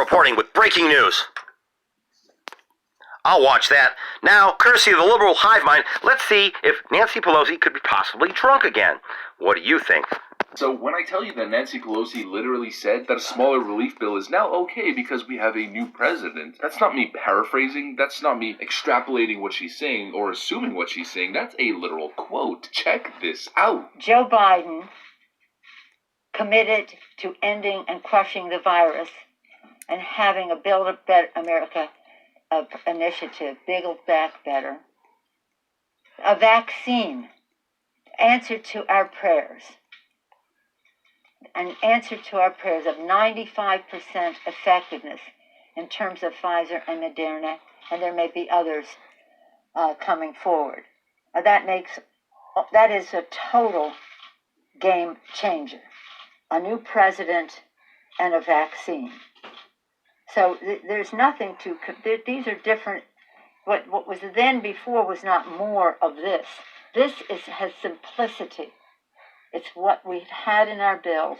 reporting with breaking news. I'll watch that. Now, courtesy of the liberal hive mind, let's see if Nancy Pelosi could be possibly drunk again. What do you think? So when I tell you that Nancy Pelosi literally said that a smaller relief bill is now okay because we have a new president, that's not me paraphrasing, that's not me extrapolating what she's saying or assuming what she's saying, that's a literal quote. Check this out. Joe Biden committed to ending and crushing the virus and having a Build a Better America initiative, Build Back Better, a vaccine, answer to our prayers, an answer to our prayers of 95% effectiveness in terms of Pfizer and Moderna, and there may be others coming forward. That is a total game changer. A new president and a vaccine. So there's nothing to, these are different. What was then before was not more of this. This has simplicity. It's what we had in our bills.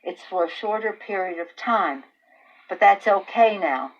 It's for a shorter period of time, but that's okay now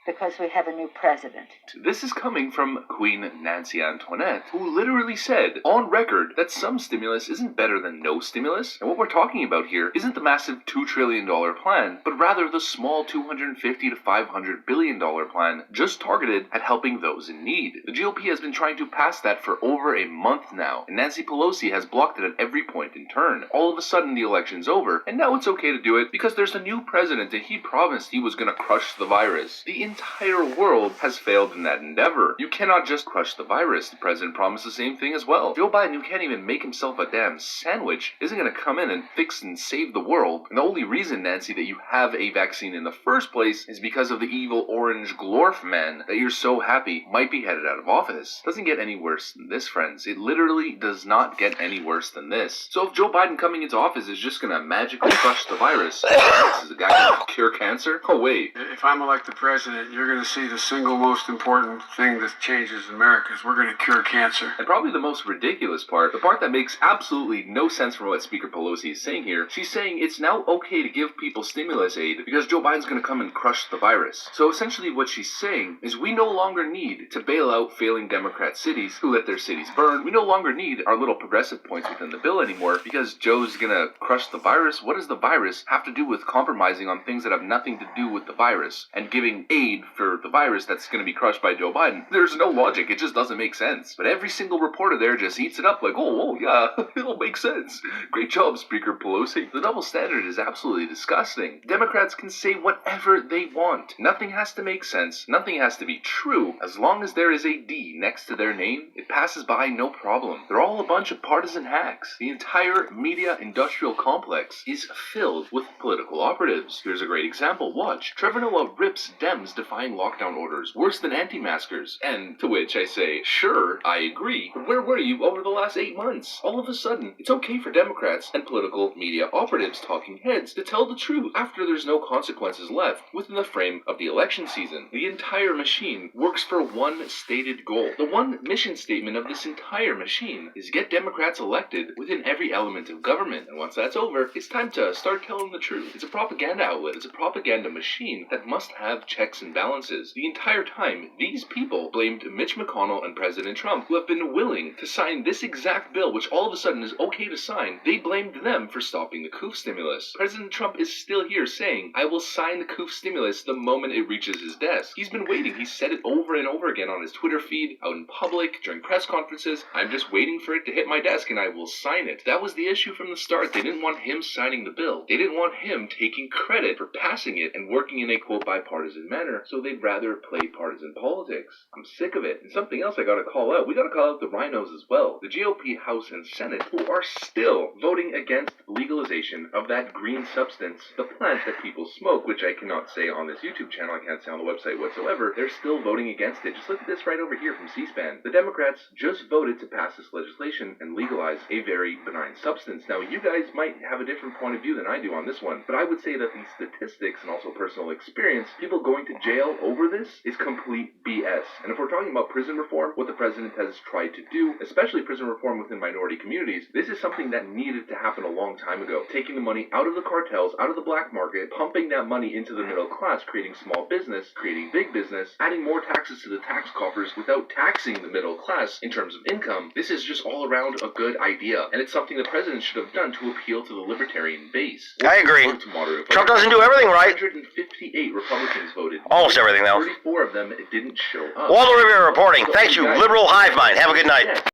because we have a new president. This is coming from Queen Nancy Antoinette, who literally said on record that some stimulus isn't better than no stimulus. And what we're talking about here isn't the massive $2 trillion plan, but rather the small $250 to $500 billion plan just targeted at helping those in need. The GOP has been trying to pass that for over a month now, and Nancy Pelosi has blocked it at every point in turn. All of a sudden the election's over, and now it's okay to do it because there's a new president and he promised he was going to crush the virus. The entire world has failed in that endeavor. You cannot just crush the virus. The president promised the same thing as well. Joe Biden, who can't even make himself a damn sandwich, isn't going to come in and fix and save the world. And the only reason, Nancy, that you have a vaccine in the first place is because of the evil orange glorf man that you're so happy might be headed out of office. Doesn't get any worse than this, friends. It literally does not get any worse than this. So if Joe Biden coming into office is just going to magically crush the virus, this is a guy going to cure cancer? Oh, wait. If I'm elected president, you're going to see the single most important thing that changes in America is we're going to cure cancer. And probably the most ridiculous part, the part that makes absolutely no sense from what Speaker Pelosi is saying here, she's saying it's now okay to give people stimulus aid because Joe Biden's going to come and crush the virus. So essentially what she's saying is we no longer need to bail out failing Democrat cities who let their cities burn. We no longer need our little progressive points within the bill anymore because Joe's going to crush the virus. What does the virus have to do with compromising on things that have nothing to do with the virus and giving aid for the virus that's going to be crushed by Joe Biden? There's no logic. It just doesn't make sense. But every single reporter there just eats it up like, oh yeah, it'll make sense. Great job, Speaker Pelosi. The double standard is absolutely disgusting. Democrats can say whatever they want. Nothing has to make sense. Nothing has to be true. As long as there is a D next to their name, it passes by no problem. They're all a bunch of partisan hacks. The entire media industrial complex is filled with political operatives. Here's a great example. Watch. Trevor Noah rips Dems defying lockdown orders worse than anti-maskers. And to which I say, sure, I agree. But where were you over the last 8 months? All of a sudden, it's okay for Democrats and political media operatives talking heads to tell the truth after there's no consequences left within the frame of the election season. The entire machine works for one stated goal. The one mission statement of this entire machine is get Democrats elected within every element of government. And once that's over, it's time to start telling the truth. It's a propaganda outlet. It's a propaganda machine that must have checks and balances. The entire time, these people blamed Mitch McConnell and President Trump, who have been willing to sign this exact bill, which all of a sudden is okay to sign. They blamed them for stopping the COOF stimulus. President Trump is still here saying, I will sign the COOF stimulus the moment it reaches his desk. He's been waiting. He's said it over and over again on his Twitter feed, out in public, during press conferences. I'm just waiting for it to hit my desk and I will sign it. That was the issue from the start. They didn't want him signing the bill. They didn't want him taking credit for passing it and working in a quote bipartisan manner, so they'd rather play partisan politics. I'm sick of it. And something else I gotta call out. We gotta call out the rhinos as well. The GOP House and Senate, who are still voting against legalization of that green substance, the plant that people smoke, which I cannot say on this YouTube channel, I can't say on the website whatsoever. They're still voting against it. Just look at this right over here from C-SPAN. The Democrats just voted to pass this legislation and legalize a very benign substance. Now, you guys might have a different point of view than I do on this one, but I would say that the statistics and also personal experience, people going to jail over this is complete BS. And if we're talking about prison reform, what the president has tried to do, especially prison reform within minority communities, this is something that needed to happen a long time ago. Taking the money out of the cartels, out of the black market, pumping that money into the middle class, creating small business, creating big business, adding more taxes to the tax coffers without taxing the middle class in terms of income. This is just all around a good idea, and it's something the president should have done to appeal to the libertarian base. I agree. To moderate Trump doesn't do everything right. 158 Republicans voted. Almost everything, though. 34 of them didn't show up. Waldo Rivera reporting. Thank you, liberal hive mind. Have a good night.